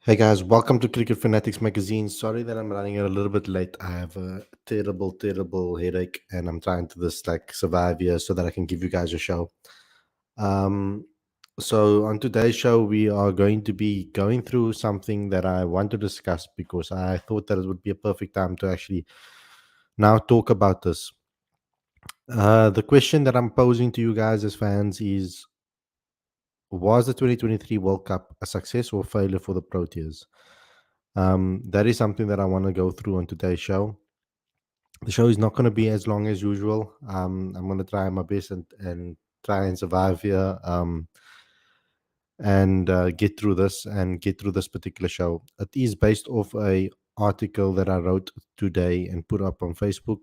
Hey guys, welcome to Cricket Fanatics Magazine. Sorry that I'm running a little bit late. I have a terrible headache, and I'm trying to just survive here so that I can give you guys a show. Um, so on today's show, we are going to be going through something that I want to discuss because I thought that it would be a perfect time to actually now talk about this. The question that I'm posing to you guys as fans is: was the 2023 World Cup a success or failure for the Proteas? That is something that I want to go through on today's show. The show is not going to be as long as usual. I'm going to try my best and try and survive here and get through this particular show. It is based off a article that I wrote today and put up on Facebook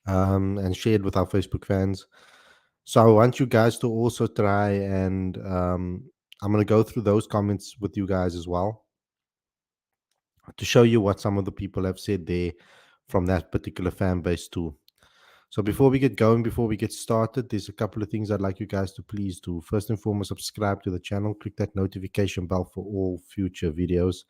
and shared with our Facebook fans. So I want you guys to also try and I'm going to go through those comments with you guys as well to show you what some of the people have said there from that particular fan base too. So before we get going, before we get started, there's a couple of things I'd like you guys to please do. First and foremost, subscribe to the channel, click that notification bell for all future videos,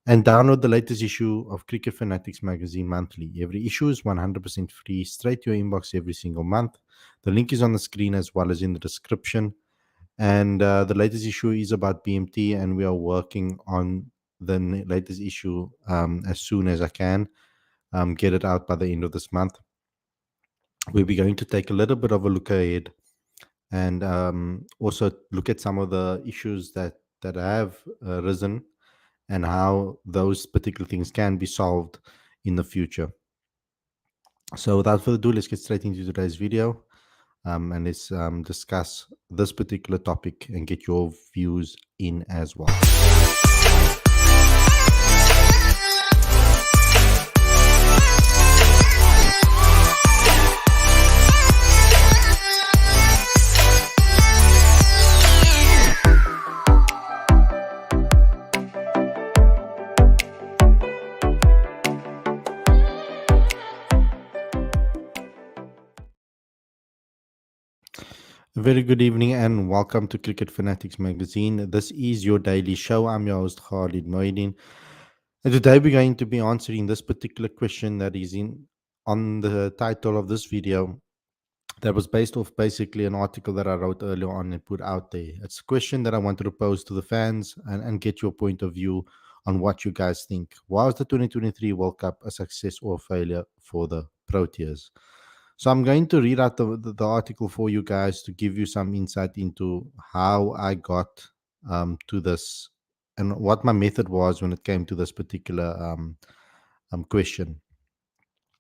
and download the latest issue of Cricket Fanatics magazine monthly. Every issue is 100% free, straight to your inbox every single month. The link is on the screen as well as in the description. And the latest issue is about BMT, and we are working on the latest issue as soon as I can get it out by the end of this month. We'll be going to take a little bit of a look ahead and also look at some of the issues that have risen and how those particular things can be solved in the future. So without further ado, let's get straight into today's video and let's discuss this particular topic and get your views in as well. A very good evening and welcome to Cricket Fanatics Magazine. This is your daily show. I'm your host, Khalid Moedin. And today we're going to be answering this particular question that is in on the title of this video that was based off basically an article that I wrote earlier on and put out there. It's a question that I wanted to pose to the fans and get your point of view on what you guys think. Was the 2023 World Cup a success or a failure for the Proteas? So I'm going to read out the article for you guys to give you some insight into how I got to this and what my method was when it came to this particular question.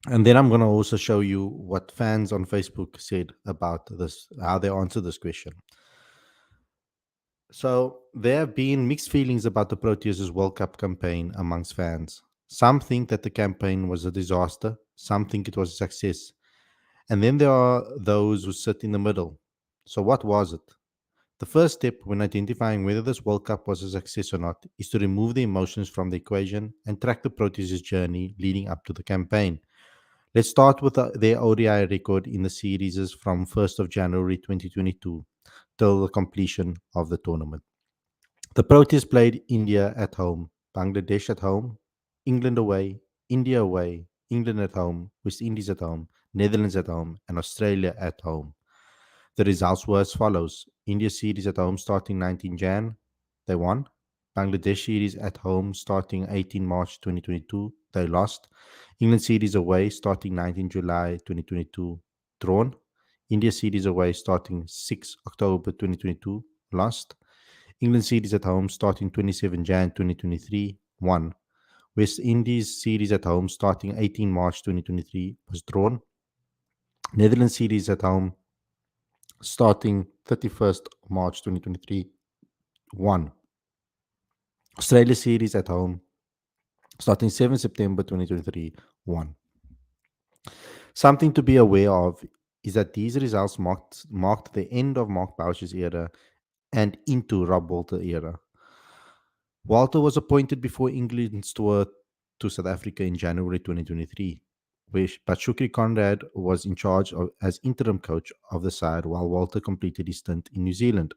And then I'm going to also show you what fans on Facebook said about this, how they answered this question. So there have been mixed feelings about the Proteas' World Cup campaign amongst fans. Some think that the campaign was a disaster, some think it was a success. And then there are those who sit in the middle. So, what was it? The first step when identifying whether this World Cup was a success or not is to remove the emotions from the equation and track the Proteas' journey leading up to the campaign. Let's start with their ODI record in the series from 1st of January 2022 till the completion of the tournament. The Proteas played India at home, Bangladesh at home, England away, India away, England at home, West Indies at home, Netherlands at home, and Australia at home. The results were as follows: India series at home starting 19 Jan, they won. Bangladesh series at home starting 18 March 2022, they lost. England series away starting 19 July 2022, drawn. India series away starting 6 October 2022, lost. England series at home starting 27 Jan 2023, won. West Indies series at home starting 18 March 2023 was drawn. Netherlands series at home starting 31st March 2023, won. Australia series at home starting 7 September 2023, won. Something to be aware of is that these results marked the end of Mark Boucher's era and into Rob Walter era. Walter was appointed before England's tour to South Africa in January 2023, but Shukri Conrad was in charge as interim coach of the side while Walter completed his stint in New Zealand.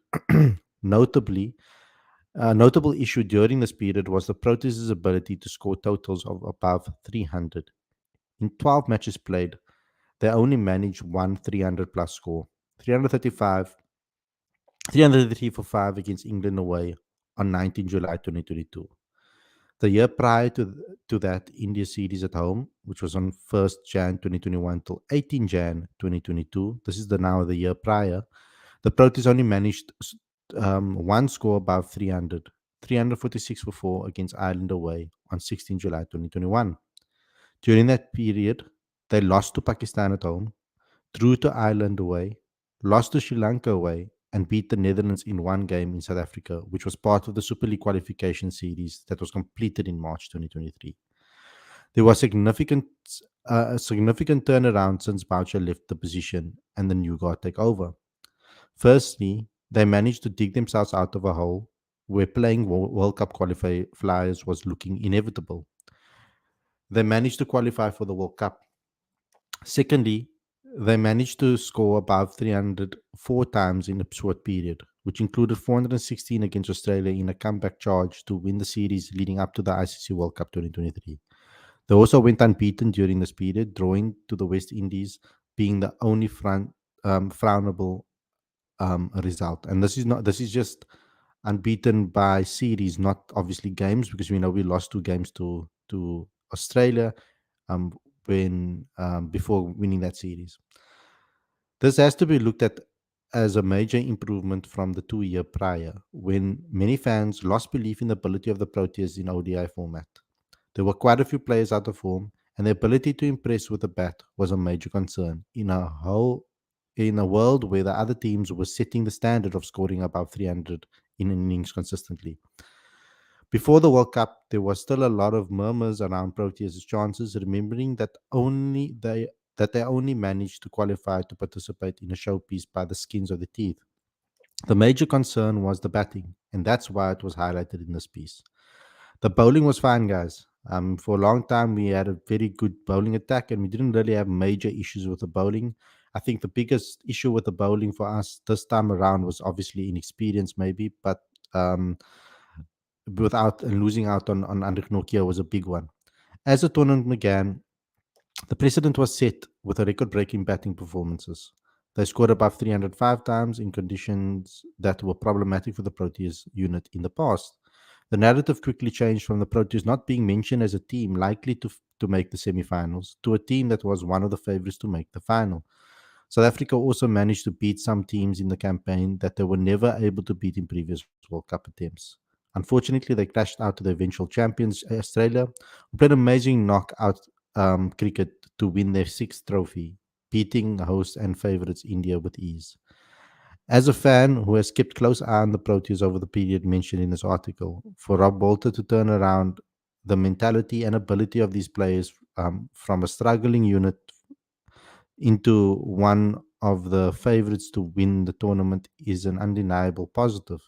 Notably, A notable issue during this period was the Proteas' ability to score totals of above 300. In 12 matches played, they only managed one 300 plus score, 335, 333 for 5 against England away on 19 July 2022. The year prior to that India series at home, which was on 1st Jan 2021 till 18 Jan 2022, this is the year prior, the Proteas only managed one score above 300, 346 for 4 against Ireland away on 16 July 2021. During that period, they lost to Pakistan at home, drew to Ireland away, lost to Sri Lanka away, and beat the Netherlands in one game in South Africa, which was part of the Super League qualification series that was completed in March 2023. There was a significant turnaround since Boucher left the position and the new guard take over. Firstly, they managed to dig themselves out of a hole where playing World Cup qualifiers was looking inevitable. They managed to qualify for the World Cup. Secondly, they managed to score above 300 four times in a short period, which included 416 against Australia in a comeback charge to win the series leading up to the ICC World Cup 2023. They also went unbeaten during this period, drawing to the West Indies, being the only frownable result. And this is just unbeaten by series, not obviously games, because we know we lost two games to Australia um, when before winning that series. This has to be looked at as a major improvement from the 2 year prior, when many fans lost belief in the ability of the Proteas in ODI format. There were quite a few players out of form, and their ability to impress with the bat was a major concern in a world where the other teams were setting the standard of scoring above 300 in innings consistently. Before the World Cup, there was still a lot of murmurs around Proteas' chances, remembering that they only managed to qualify to participate in a showpiece by the skins of the teeth. The major concern was the batting, and that's why it was highlighted in this piece. The bowling was fine, guys. For a long time, we had a very good bowling attack, and we didn't really have major issues with the bowling. I think the biggest issue with the bowling for us this time around was obviously inexperience, maybe, but um, without and losing out on Andrik Nokia was a big one. As the tournament began, the precedent was set with a record breaking batting performances. They scored above 305 times in conditions that were problematic for the Proteas unit in the past. The narrative quickly changed from the Proteas not being mentioned as a team likely to make the semi-finals to a team that was one of the favorites to make the final. South Africa also managed to beat some teams in the campaign that they were never able to beat in previous World Cup attempts. Unfortunately, they crashed out to the eventual champions, Australia, who played amazing knockout cricket to win their sixth trophy, beating host and favourites India with ease. As a fan who has kept close eye on the Proteas over the period mentioned in this article, for Rob Bolter to turn around the mentality and ability of these players from a struggling unit into one of the favorites to win the tournament is an undeniable positive.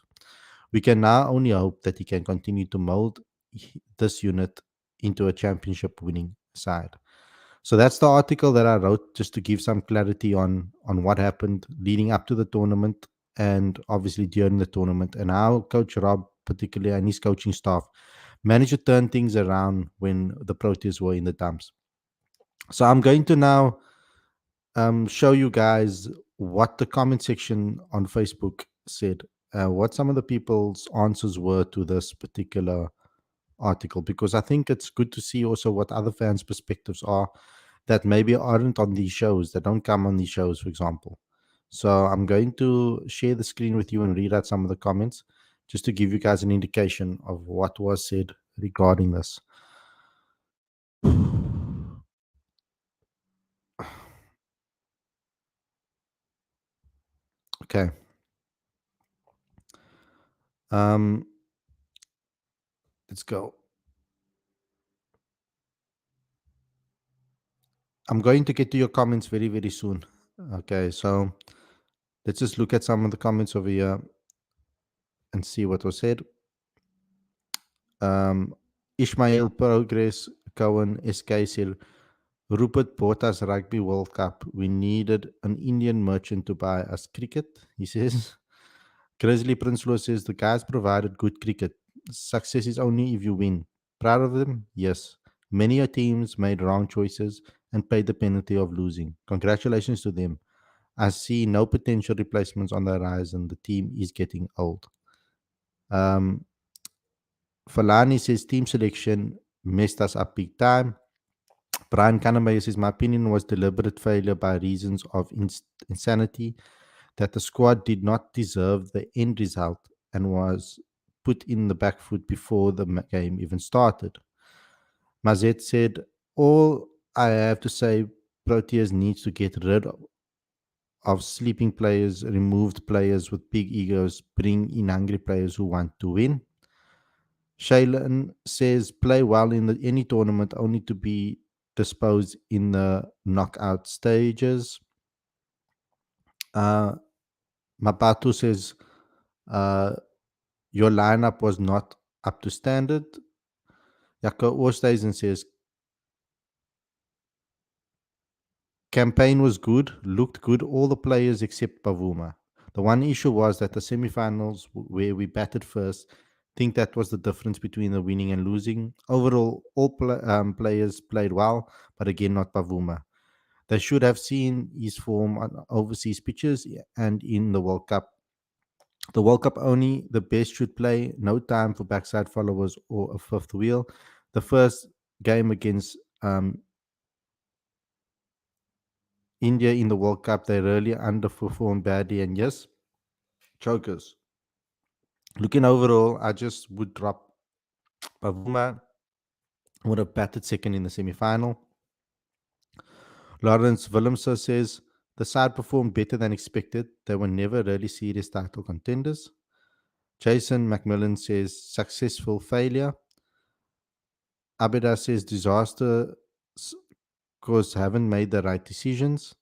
We can now only hope that he can continue to mold this unit into a championship winning side. So that's the article that I wrote just to give some clarity on what happened leading up to the tournament and obviously during the tournament, and how Coach Rob, particularly, and his coaching staff managed to turn things around when the Proteas were in the dumps. So I'm going to now show you guys what the comment section on Facebook said, what some of the people's answers were to this particular article, because I think it's good to see also what other fans' perspectives are that maybe aren't on these shows, that don't come on these shows, for example. So I'm going to share the screen with you and read out some of the comments just to give you guys an indication of what was said regarding this. Okay. Um, let's go. I'm going to get to your comments very, very soon. Okay, so let's just look at some of the comments over here and see what was said. Um, Ishmael Progress, Cohen, SK said, Rupert bought us Rugby World Cup. We needed an Indian merchant to buy us cricket, he says. Grizzly Prince says the guys provided good cricket. Success is only if you win. Proud of them? Yes. Many a teams made wrong choices and paid the penalty of losing. Congratulations to them. I see no potential replacements on the horizon. The team is getting old. Um, Falani says team selection messed us up big time. Brian Canamay says my opinion was deliberate failure by reasons of insanity, that the squad did not deserve the end result and was put in the back foot before the game even started. Mazet said, all I have to say, Proteas needs to get rid of sleeping players, removed players with big egos, bring in hungry players who want to win. Shailen says, play well in any tournament only to be disposed in the knockout stages. Uh, Mapatu says, uh, your lineup was not up to standard. Jacco Oosthuizen says, campaign was good, looked good, all the players except Pavuma. The one issue was that the semi-finals where we batted first, think that was the difference between the winning and losing. Overall, all players played well, but again, not Pavuma. They should have seen his form on overseas pitches and in the World Cup. The World Cup only the best should play, no time for backside followers or a fifth wheel. The first game against India in the World Cup, they really underperformed badly. And yes, chokers. Looking overall, I just would drop Pavuma, would have batted second in the semi final. Lawrence Willemser says the side performed better than expected. They were never really serious title contenders. Jason McMillan says successful failure. Abeda says disaster because haven't made the right decisions.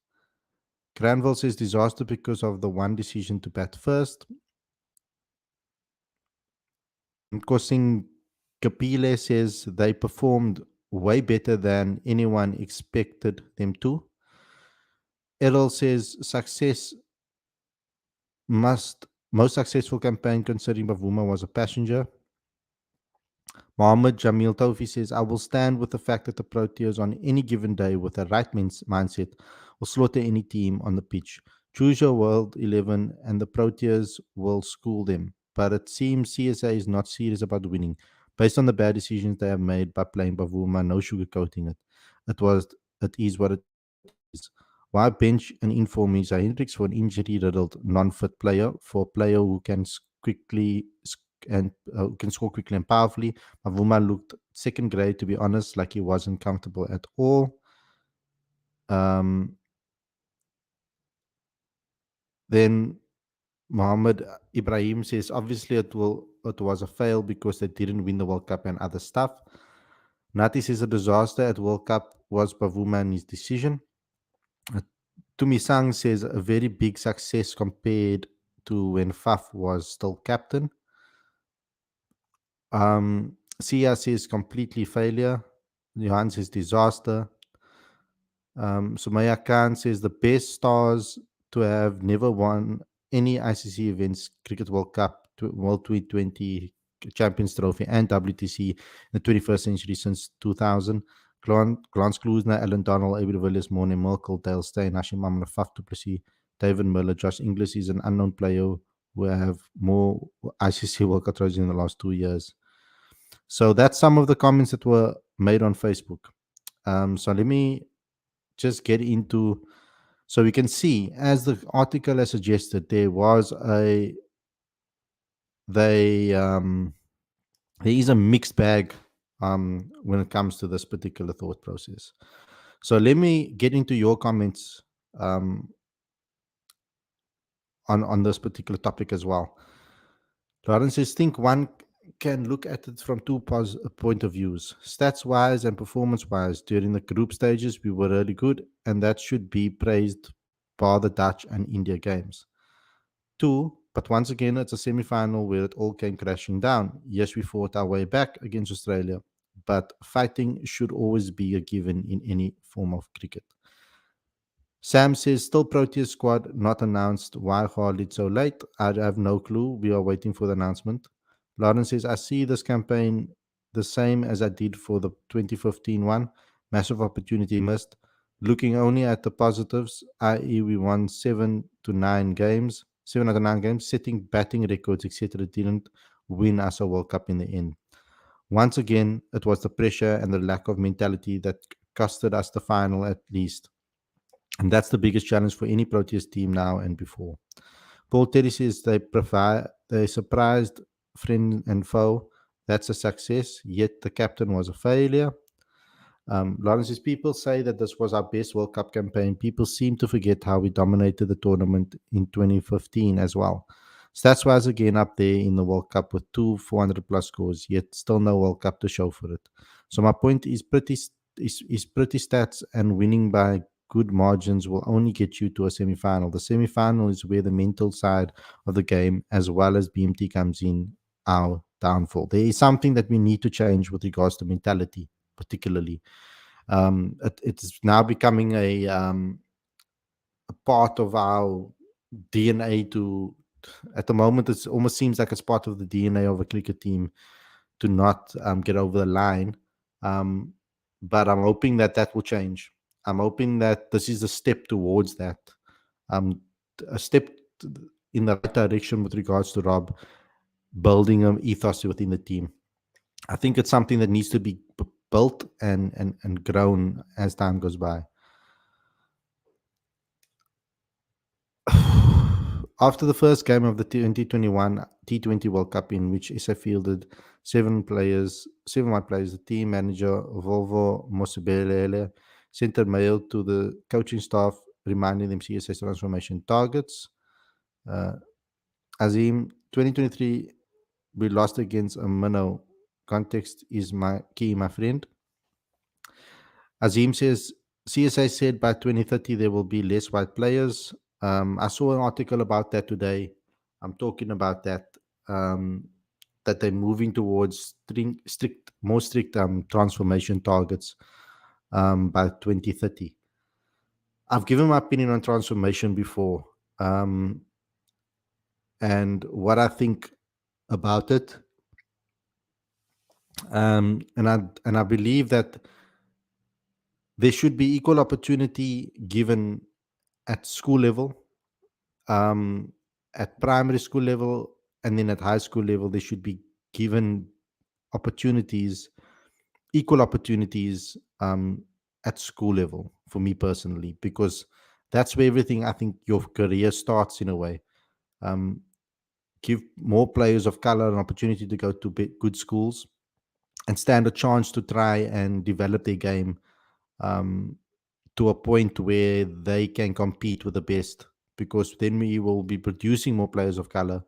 Granville says disaster because of the one decision to bat first. Kosing Kapile says they performed way better than anyone expected them to. Errol says success most successful campaign considering Bavuma was a passenger. Mohammed Jamil Taufi says, I will stand with the fact that the Proteas on any given day with the right mindset will slaughter any team on the pitch. Choose your world 11 and the Proteas will school them. But it seems CSA is not serious about winning. Based on the bad decisions they have made by playing Bavuma, no sugarcoating it. It is what it is. Why bench an inform Isa Hendricks for an injury-riddled, non-fit player, for a player who can can score quickly and powerfully? Mavuma looked second grade, to be honest, like he wasn't comfortable at all. Um, then Mohammed Ibrahim says, obviously it was a fail because they didn't win the World Cup and other stuff. Nati says a disaster at World Cup was Pavuma and his decision. Tumisang says a very big success compared to when Faf was still captain. Sia says completely failure. Johan says disaster. Sumaya Khan says the best stars to have never won any ICC events, Cricket World Cup, World T20 Champions Trophy, and WTC in the 21st century since 2000. Glance Kloosner, Alan Donald, Abel Willis, Morne Merkel, Dale Steyn, Hashim Amla, Faf du Plessis, David Miller, Josh Inglis is an unknown player who have more ICC World Cup trophies in the last 2 years. So that's some of the comments that were made on Facebook. So let me just get into, so we can see, as the article has suggested, there is a mixed bag when it comes to this particular thought process. So let me get into your comments on this particular topic as well. Lawrence says, think one can look at it from two point of views. Stats wise and performance wise, during the group stages, we were really good, and that should be praised by the Dutch and India games. Two, but once again, it's a semi final where it all came crashing down. Yes, we fought our way back against Australia, but fighting should always be a given in any form of cricket. Sam says, still Proteas squad not announced. Why hardly so late? I have no clue. We are waiting for the announcement. Lawrence says, I see this campaign the same as I did for the 2015 one. Massive opportunity missed. Looking only at the positives, i.e., we won 7 out of 9 games, setting batting records, etc., didn't win us a World Cup in the end. Once again, it was the pressure and the lack of mentality that costed us the final at least. And that's the biggest challenge for any Proteas team now and before. Paul Terry says they surprised friend and foe. That's a success, yet the captain was a failure. Lawrence says, people say that this was our best World Cup campaign. People seem to forget how we dominated the tournament in 2015 as well. Stats wise, again, up there in the World Cup with two 400 plus scores, yet still no World Cup to show for it. So my point is pretty stats and winning by good margins will only get you to a semi-final. The semi-final is where the mental side of the game as well as BMT comes in our downfall. There is something that we need to change with regards to mentality, particularly. It's now becoming a part of our DNA to at the moment it almost seems like it's part of the DNA of a cricket team to not get over the line. Um, but I'm hoping that that will change. I'm hoping that this is a step towards that, um, a step in the right direction with regards to Rob building an ethos within the team. I think it's something that needs to be built and grown as time goes by. After the first game of the 2021 T20 World Cup, in which SA fielded seven white players, the team manager Volvo Mosibelele sent a mail to the coaching staff reminding them CSA's transformation targets. Uh, Azim, 2023, we lost against a minnow. Context is my key, my friend. Azim says CSA said by 2030 there will be less white players. I saw an article about that today. I'm talking about that. Um, that they're moving towards more strict transformation targets by 2030. I've given my opinion on transformation before, um, and what I think about it. And I believe that there should be equal opportunity given at school level, um, at primary school level, and then at high school level. They should be given opportunities, equal opportunities, at school level for me personally, because that's where everything I think your career starts in a way. Um, give more players of color an opportunity to go to good schools and stand a chance to try and develop their game, um, to a point where they can compete with the best, because then we will be producing more players of color,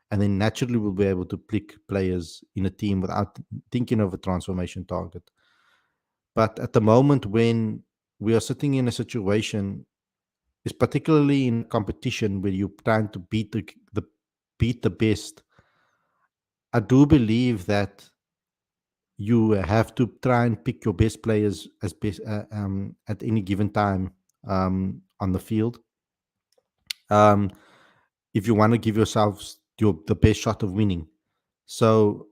and then naturally we'll be able to pick players in a team without thinking of a transformation target. But at the moment when we are sitting in a situation, is particularly in competition where you're trying to beat the best, I do believe that you have to try and pick your best players as best at any given time on the field, um, if you want to give yourselves the best shot of winning. So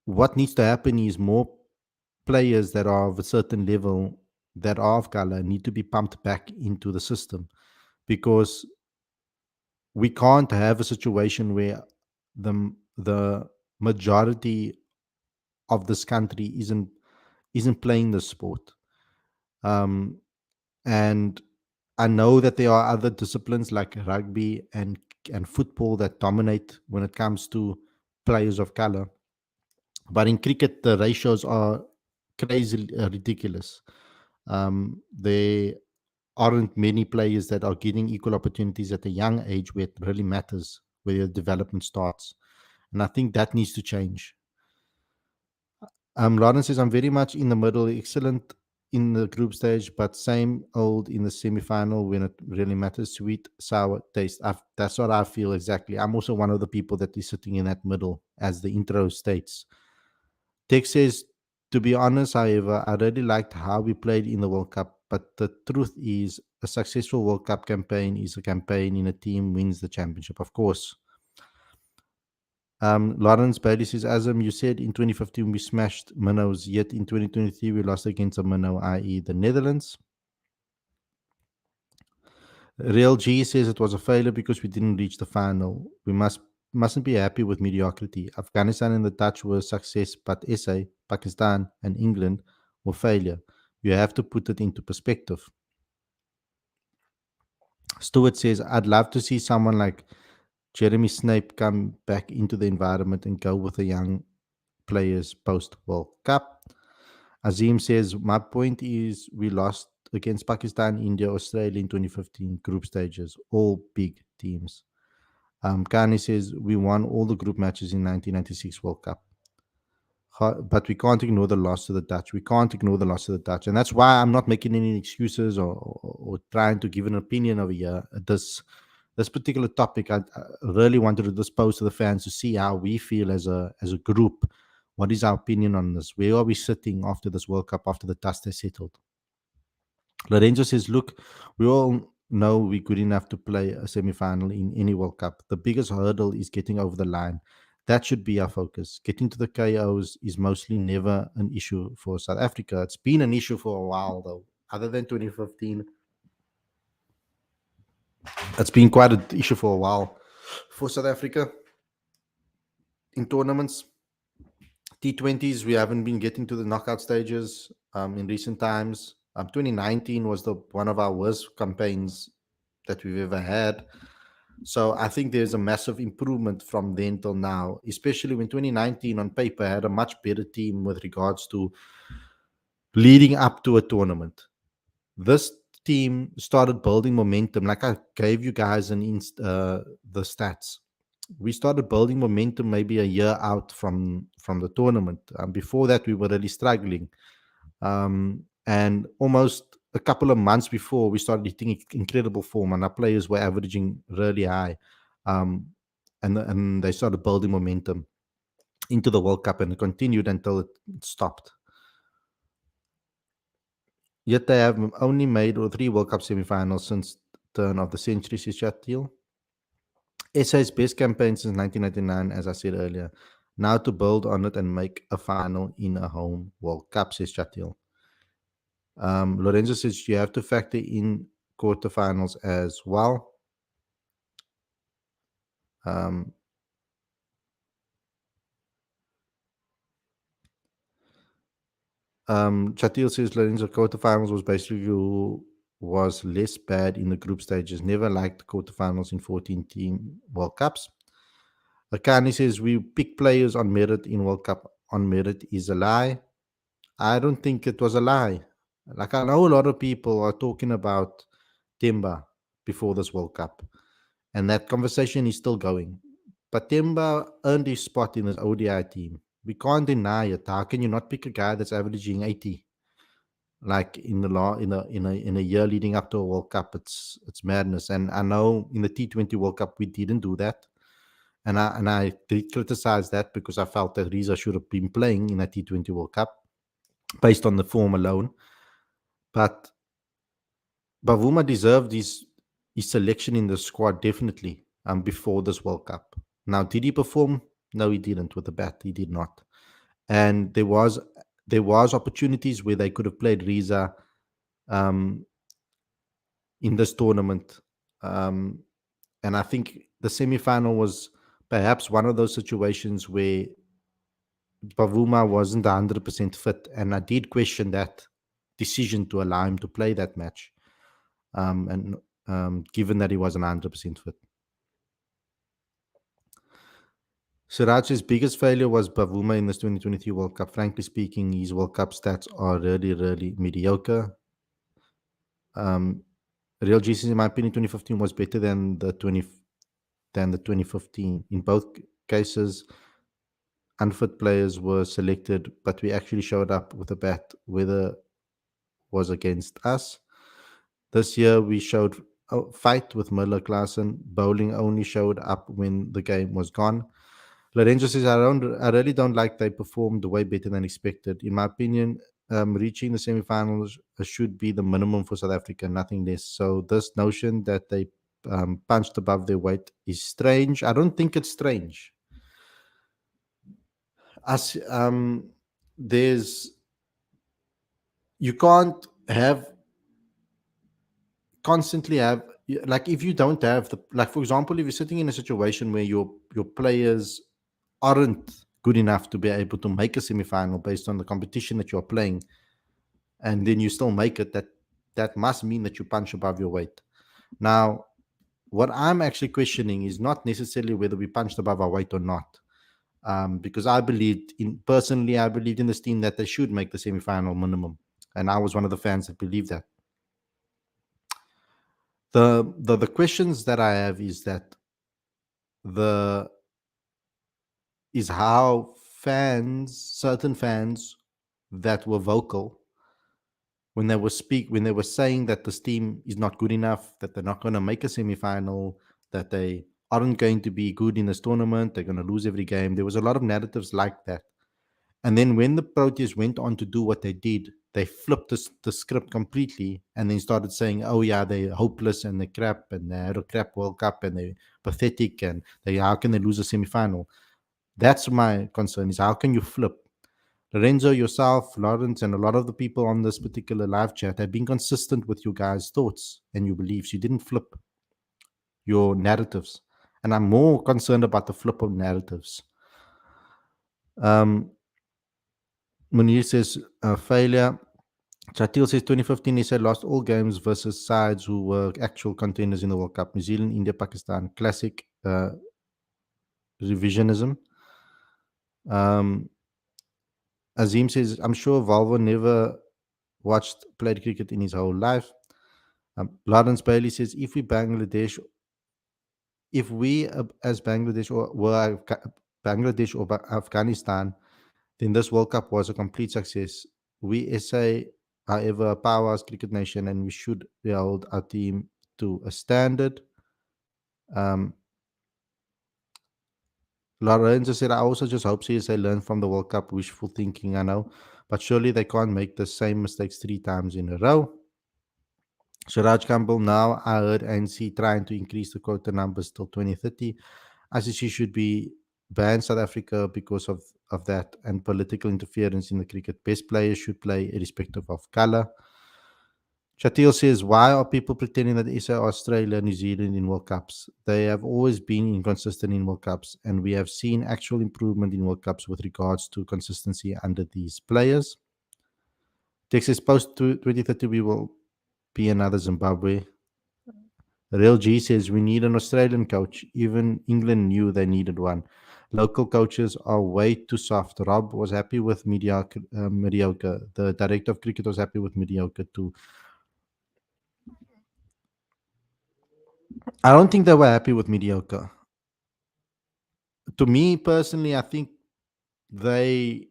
what needs to happen is more players that are of a certain level that are of color need to be pumped back into the system, because we can't have a situation where the majority of this country isn't playing the sport. Um, and I know that there are other disciplines like rugby and football that dominate when it comes to players of color, but in cricket the ratios are crazy, ridiculous. There aren't many players that are getting equal opportunities at a young age where it really matters where your development starts, and I think that needs to change. Lawrence says, I'm very much in the middle, excellent in the group stage, but same old in the semi-final when it really matters. Sweet, sour taste. That's what I feel exactly. I'm also one of the people that is sitting in that middle, as the intro states. Tex says, to be honest, however, I really liked how we played in the World Cup, but the truth is, a successful World Cup campaign is a campaign in a team wins the championship. Of course, Lawrence Bailey says, Azam, you said in 2015 we smashed minnows, yet in 2023 we lost against a minnow, i.e., the Netherlands. Real G says it was a failure because we didn't reach the final. We mustn't be happy with mediocrity. Afghanistan and the Dutch were a success, but SA, Pakistan, and England were failure. You have to put it into perspective. Stewart says, I'd love to see someone like Jeremy Snape come back into the environment and go with the young players post World Cup. Azim says, my point is we lost against Pakistan, India, Australia in 2015 group stages, all big teams. Kani says, we won all the group matches in 1996 World Cup. But we can't ignore the loss to the Dutch. We can't ignore the loss to the Dutch. And that's why I'm not making any excuses or trying to give an opinion over here. This particular topic, I really wanted to dispose to the fans to see how we feel as a group. What is our opinion on this? Where are we sitting after this World Cup, after the dust has settled? Lorenzo says, look, we all know we're good enough to play a semi-final in any World Cup. The biggest hurdle is getting over the line. That should be our focus. Getting to the KOs is mostly never an issue for South Africa. It's been an issue for a while, though. Other than 2015, it's been quite an issue for a while for South Africa in tournaments. T20s, we haven't been getting to the knockout stages in recent times. 2019 was one of our worst campaigns that we've ever had. So I think there's a massive improvement from then till now, especially when 2019 on paper had a much better team with regards to leading up to a tournament. This team started building momentum. Like I gave you guys the stats. We started building momentum maybe a year out from the tournament. Before that, we were really struggling. And almost a couple of months before, we started hitting incredible form, and our players were averaging really high. And they started building momentum into the World Cup, and it continued until it stopped. Yet they have only made 3 World Cup semi-finals since the turn of the century, says Chatil. SA's best campaign since 1999, as I said earlier. Now to build on it and make a final in a home World Cup, says Chatil. Lorenzo says you have to factor in quarterfinals as well. Chatil says Lorenzo quarterfinals was basically who was less bad in the group stages. Never liked quarterfinals in 14 team World Cups. Akani says we pick players on merit in World Cup. On merit is a lie. I don't think it was a lie. Like I know a lot of people are talking about Timba before this World Cup, and that conversation is still going. But Timba earned his spot in his ODI team. We can't deny it. How can you not pick a guy that's averaging 80? Like in a year leading up to a World Cup, it's madness. And I know in the T20 World Cup we didn't do that, and I did criticize that because I felt that Riza should have been playing in a T20 World Cup based on the form alone. But Bavuma deserved his selection in the squad definitely before this World Cup. Now, did he perform? No, he didn't with the bat. He did not. And there was opportunities where they could have played Riza in this tournament. And I think the semi-final was perhaps one of those situations where Bavuma wasn't 100% fit. And I did question that decision to allow him to play that match. Given that he wasn't 100% fit. Siraj's biggest failure was Bavuma in this 2023 World Cup. Frankly speaking, his World Cup stats are really, really mediocre. Real Jesus, in my opinion, 2015 was better than the 2015. In both cases, unfit players were selected, but we actually showed up with a bat, whether was against us. This year, we showed a fight with Miller Klaasen. Bowling only showed up when the game was gone. Lorenzo says, I really don't like they performed way better than expected. In my opinion, reaching the semifinals should be the minimum for South Africa, nothing less. So this notion that they punched above their weight is strange. I don't think it's strange. As there's you can't have constantly have like if you don't have the like for example if you're sitting in a situation where your players aren't good enough to be able to make a semi-final based on the competition that you're playing and then you still make it, that must mean that you punch above your weight. Now what I'm actually questioning is not necessarily whether we punched above our weight or not, because I believed in this team that they should make the semi-final minimum, and I was one of the fans that believed that. The questions that I have is that the is how certain fans that were vocal when they were saying that this team is not good enough, that they're not going to make a semi-final, that they aren't going to be good in this tournament, they're going to lose every game. There was a lot of narratives like that. And then when the Proteas went on to do what they did, they flipped the script completely and then started saying, oh, yeah, they're hopeless and they're crap and they had a crap World Cup and they're pathetic and how can they lose a semi final? That's my concern is how can you flip? Lorenzo, yourself, Lawrence, and a lot of the people on this particular live chat have been consistent with you guys' thoughts and your beliefs. You didn't flip your narratives. And I'm more concerned about the flip of narratives. Um, Munir says failure. Chatil says 2015 he said lost all games versus sides who were actual contenders in the World Cup. New Zealand, India, Pakistan. Classic revisionism. Azim says, I'm sure Valvo never watched played cricket in his whole life. Lawrence Bailey says, if we as Bangladesh or were Bangladesh or Afghanistan, then this World Cup was a complete success. We SA, however, a powerhouse cricket nation, and we should hold our team to a standard. Um, Lorenzo said, I also just hope CSA learn from the World Cup. Wishful thinking, I know. But surely they can't make the same mistakes 3 times in a row. Siraj Campbell, now I heard ANC trying to increase the quota numbers till 2030. ICC should be ban South Africa because of that and political interference in the cricket. Best players should play irrespective of color. Chatil says, why are people pretending that SA, Australia, New Zealand in World Cups? They have always been inconsistent in World Cups, and we have seen actual improvement in World Cups with regards to consistency under these players. Texas post 2030, we will be another Zimbabwe. Real G says, we need an Australian coach. Even England knew they needed one. Local coaches are way too soft. Rob was happy with mediocre. The director of cricket was happy with mediocre too. I don't think they were happy with mediocre. To me personally, I think they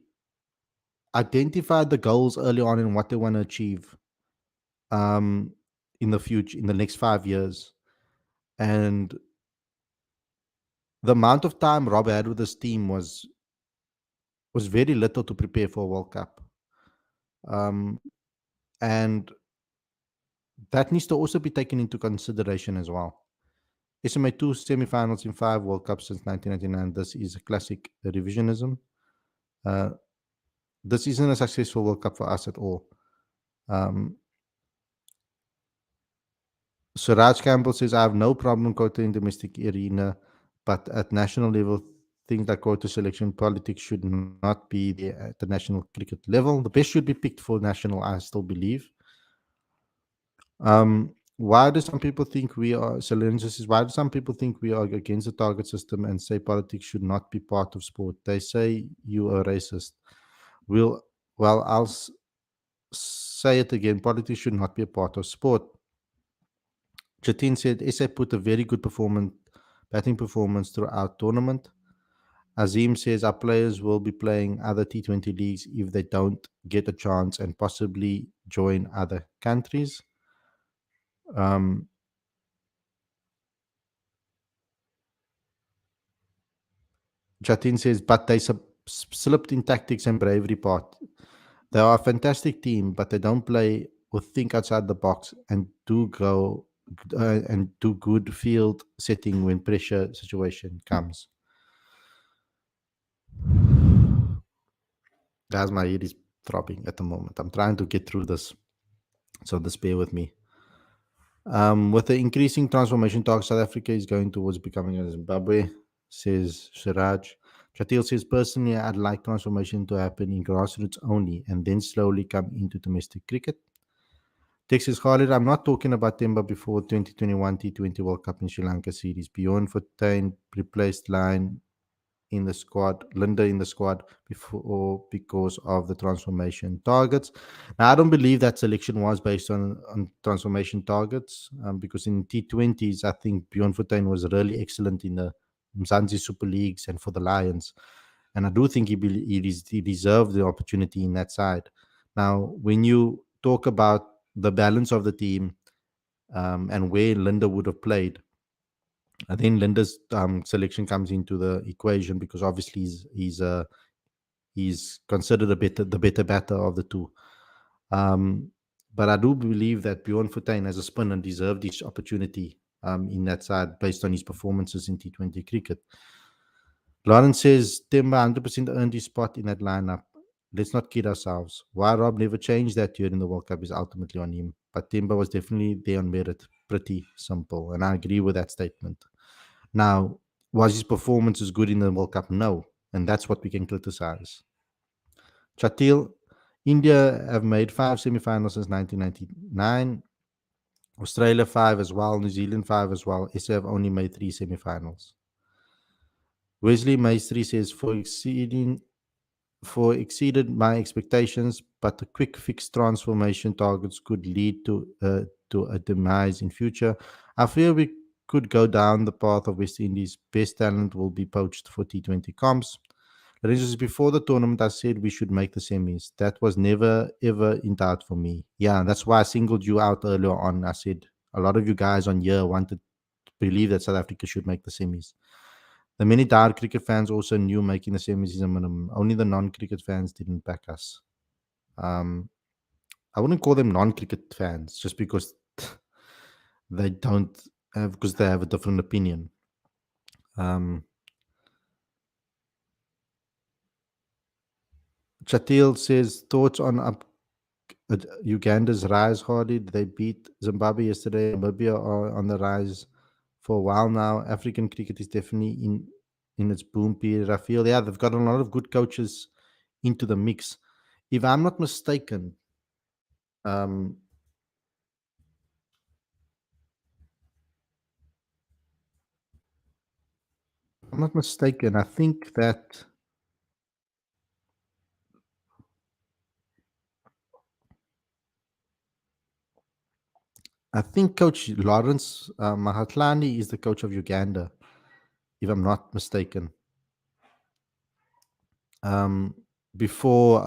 identified the goals early on and what they want to achieve um, in the future, in the next 5 years. And the amount of time Rob had with his team was very little to prepare for a World Cup. Um, and that needs to also be taken into consideration as well. SMA 2 semi-finals in 5 World Cups since 1999. This is a classic revisionism. This isn't a successful World Cup for us at all. Siraj Campbell says, I have no problem quota in domestic arena, but at national level, things like quota selection politics should not be there at the national cricket level. The best should be picked for national, I still believe. Why do some people think we are, so Lorenzo says, why do some people think we are against the target system and say politics should not be part of sport? They say you are racist. Well, say it again. Politics should not be a part of sport. Jatin said SA put a very good batting performance throughout tournament. Azim says our players will be playing other T20 leagues if they don't get a chance and possibly join other countries. Um, Jatin says, but they slipped in tactics and bravery part. They are a fantastic team, but they don't play or think outside the box and do good field setting when pressure situation comes. Guys, my head is throbbing at the moment. I'm trying to get through this, so just bear with me. With the increasing transformation talk, South Africa is going towards becoming a Zimbabwe, says Siraj. Chatil says, personally, I'd like transformation to happen in grassroots only and then slowly come into domestic cricket. Texas Khalid, I'm not talking about Temba before 2021 T20 World Cup in Sri Lanka series. Beyond Fortain replaced line in the squad, Linda in the squad before because of the transformation targets. Now, I don't believe that selection was based on transformation targets because in T20s, I think Bjorn Fortuin was really excellent in the Mzansi Super Leagues and for the Lions. And I do think he deserved the opportunity in that side. Now, when you talk about the balance of the team and where Linda would have played, I think Linda's selection comes into the equation because obviously he's considered the better batter of the two. Um, but I do believe that Bjorn Fortuin as a spinner deserved his opportunity in that side based on his performances in T20 cricket. Lawrence says Timber 100% earned his spot in that lineup. Let's not kid ourselves. Why Rob never changed that year in the World Cup is ultimately on him. But Timber was definitely there on merit. Pretty simple. And I agree with that statement. Now, was his performance as good in the World Cup? No. And that's what we can criticize. Chatil, India have made 5 semi-finals since 1999. Australia 5 as well. New Zealand 5 as well. SA have only made 3 semi-finals. Wesley Maestri says, exceeded my expectations, but the quick fix transformation targets could lead to a demise in future. I fear we could go down the path of West Indies. Best talent will be poached for T20 comps. Lorenzo, before the tournament, I said we should make the semis. That was never ever in doubt for me. Yeah, that's why I singled you out earlier on. I said a lot of you guys on here wanted to believe that South Africa should make the semis. The many diehard cricket fans also knew making the semis is a minimum. Only the non-cricket fans didn't back us. Um, I wouldn't call them non-cricket fans just because they don't have because they have a different opinion. Um, Chatil says thoughts on Uganda's rise. Hardy, they beat Zimbabwe yesterday. Namibia are on the rise for a while now. African cricket is definitely in its boom period. I feel they've got a lot of good coaches into the mix. If I'm not mistaken, um, I think that Coach Lawrence Mahatlani is the coach of Uganda, if I'm not mistaken. Um, before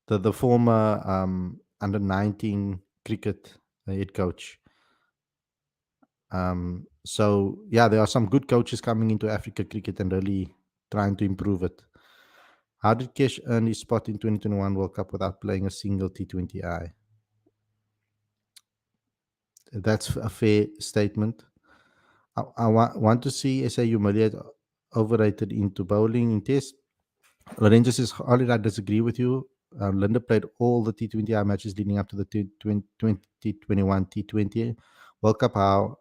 the former under 19 cricket head coach. So yeah, there are some good coaches coming into Africa cricket and really trying to improve it. How did Kesh earn his spot in 2021 World Cup without playing a single T20I? That's a fair statement. I want to see SA humiliate overrated into bowling in test. Lorenzo says, Holly, I disagree with you. Linda played all the T20I matches leading up to the 2021 T20 World Cup. How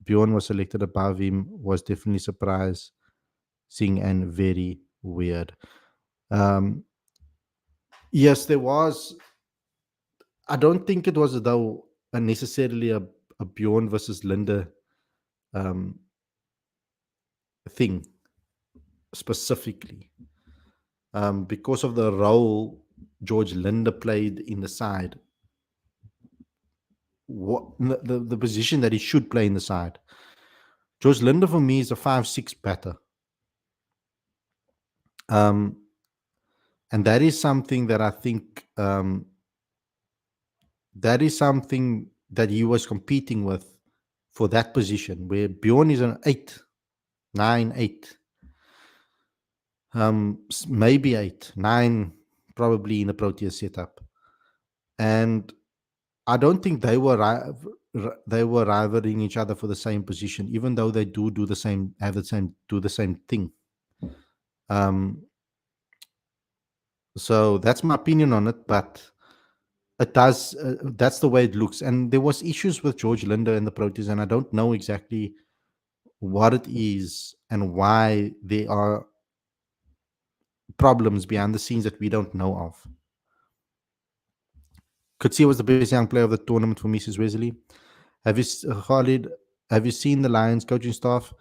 Bjorn was selected above him was definitely surprising and very weird. Um, yes, there was. I don't think it was though necessarily a Bjorn versus Linda um, thing specifically. Because of the role George Linda played in the side, the position that he should play in the side. George Linda for me is a 5-6 batter. Um, and that is something that I think that is something that he was competing with for that position, where Bjorn is an 8, 9, 8. Maybe 8, 9. probably in a Proteas setup. And I don't think they were rivaling each other for the same position, even though they do the same, have the same, do the same thing. Um, so that's my opinion on it, but it does. That's the way it looks. And there was issues with George Linder and the Proteas, and I don't know exactly what it is and why there are problems behind the scenes that we don't know of. Kutsia was the best young player of the tournament for me, says Wesley. Khalid, have you seen the Lions coaching staff?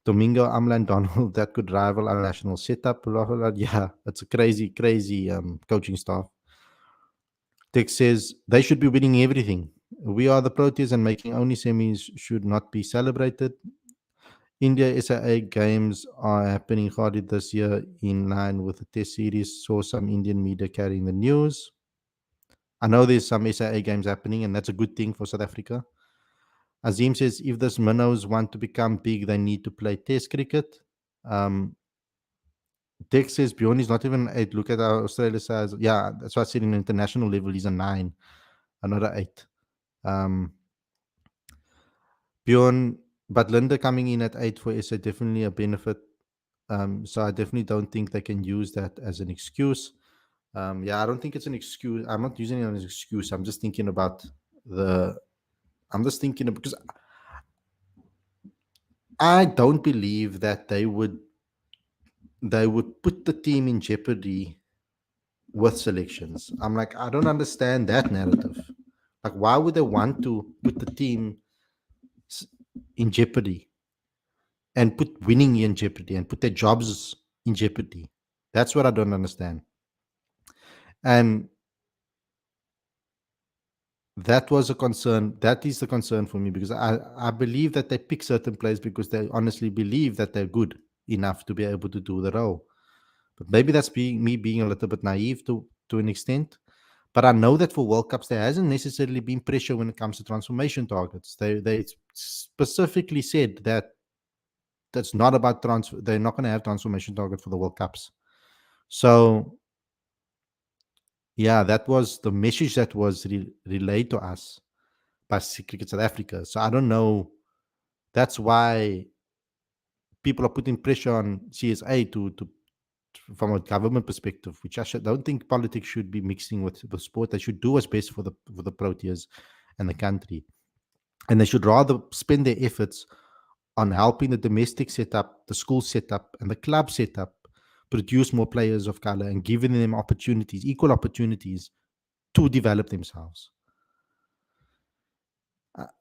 Domingo, Amla, and Donald, that could rival our national setup. Blah, blah, blah. Yeah, it's a crazy, crazy coaching staff. Tex says they should be winning everything. We are the Proteas, and making only semis should not be celebrated. India SAA games are happening Khalid this year in line with the test series. Saw some Indian media carrying the news. I know there's some SAA games happening, and that's a good thing for South Africa. Azim says if those minnows want to become big, they need to play Test cricket. Um, Dex says Bjorn is not even an 8. Look at our Australia size. Yeah, that's why I said in international level, he's a 9, another 8. Bjorn, but Linda coming in at 8 for SA definitely a benefit. So I definitely don't think they can use that as an excuse. Yeah, I don't think it's an excuse. I'm not using it as an excuse. I'm just thinking about because I don't believe that they would put the team in jeopardy with selections. I'm like, I don't understand that narrative. Like, why would they want to put the team in jeopardy and put winning in jeopardy and put their jobs in jeopardy? That's what I don't understand. And that was a concern. That is the concern for me because I believe that they pick certain players because they honestly believe that they're good enough to be able to do the role. But maybe that's me being a little bit naive to an extent. But I know that for World Cups there hasn't necessarily been pressure when it comes to transformation targets. They specifically said that that's not about transfer. They're not going to have transformation target for the World Cups. So yeah, that was the message that was relayed to us by Cricket South Africa. So I don't know. That's why people are putting pressure on CSA to from a government perspective, which don't think politics should be mixing with sport. They should do what's best for the Proteas and the country, and they should rather spend their efforts on helping the domestic setup, the school setup, and the club setup produce more players of color and giving them opportunities, equal opportunities to develop themselves.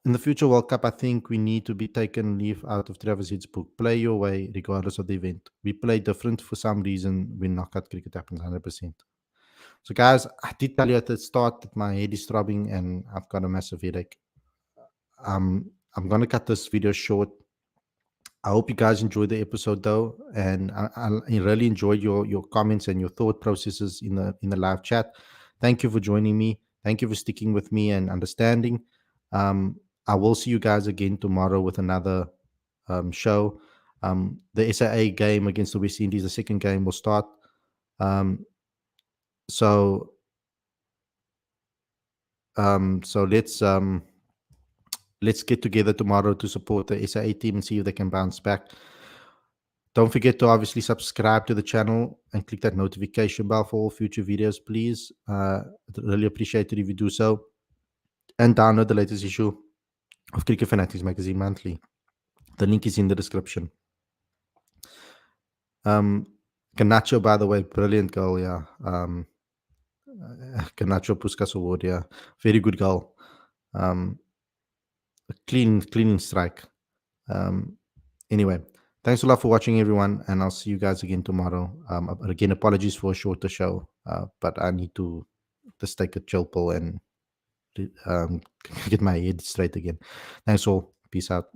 In the future World Cup, I think we need to be taken leaf out of Travis Head's book. Play your way, regardless of the event. We play different for some reason when knockout cricket happens 100%. So, guys, I did tell you at the start that my head is throbbing and I've got a massive headache. I'm going to cut this video short. I hope you guys enjoyed the episode, though, and I really enjoyed your comments and your thought processes in the live chat. Thank you for joining me. Thank you for sticking with me and understanding. I will see you guys again tomorrow with another show. The SAA game against the West Indies, the second game, will start. So let's get together tomorrow to support the SAA team and see if they can bounce back. Don't forget to obviously subscribe to the channel and click that notification bell for all future videos, please. I'd really appreciate it if you do so. And download the latest issue of Cricket Fanatics Magazine Monthly. The link is in the description. Canacho, by the way, brilliant goal, yeah. Canacho Puskas Award, yeah. Very good goal. Clean strike. Anyway, thanks a lot for watching, everyone, and I'll see you guys again tomorrow. Again, apologies for a shorter show, but I need to just take a chill pill and get my head straight again. Thanks all. Peace out.